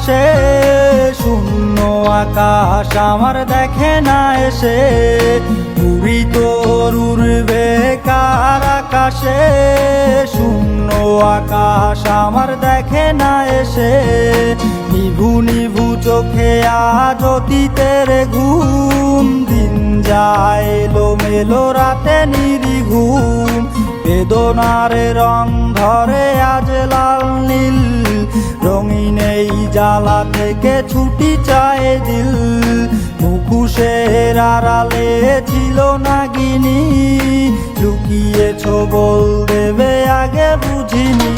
আকাশে, শূন্য আকাশ আমার দেখে না এসে। উড়ি তোর উড়বে কার আকাশে, শূন্য আকাশ আমার দেখে না এসে। নিভু নিভু চোখে আজ অতীতের ঘুম, দিন যায় এলোমেলো রাতে নিরিঘুম। বেদনার রং ধরে আজ লাল নীল, রঙিন এই জ্বালা থেকে ছুটি চায় দিল। মুখোশের আড়ালে ছিল নাগিনী, লুকিয়েছ বল দেবে আগে বুঝিনি।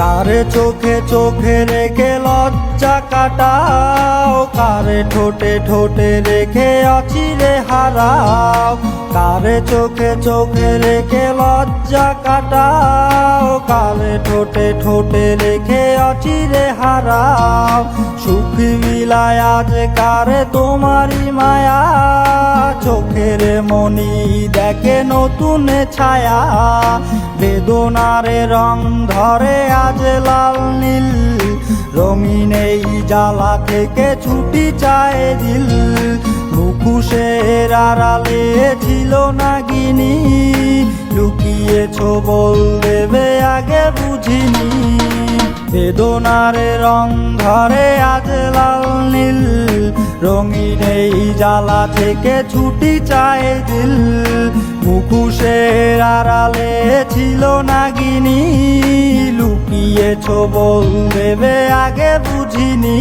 কারে চোখে চোখে রেখে লজ্জা কাটাও, কারে ঠোঁটে ঠোঁটে রেখে অচিরে হারাও। কারে চোখে চোখে রেখে লজ্জা কাটাও, কারে ঠোঁটে ঠোঁটে রেখে অচিরে হারাও। সুখ বিলায় আজ কারে তোমারই মায়া, চোখের মনি দেখে নতুন ছায়া। বেদনার রং ধরে আজ লাল নীল, রঙিন এই জ্বালা থেকে ছুটি চায় দিল। মুখোশের আড়ালে ছিল নাগিনী, লুকিয়েছ বল দেবে আগে বুঝিনি। বেদনার রং ধরে আজ লাল নীল, রঙিন এই জ্বালা থেকে ছুটি চায় দিল। মুখোশের আড়ালে ছিল নাগিনী, লুকিয়েছ বল দেবে আগে বুঝিনি।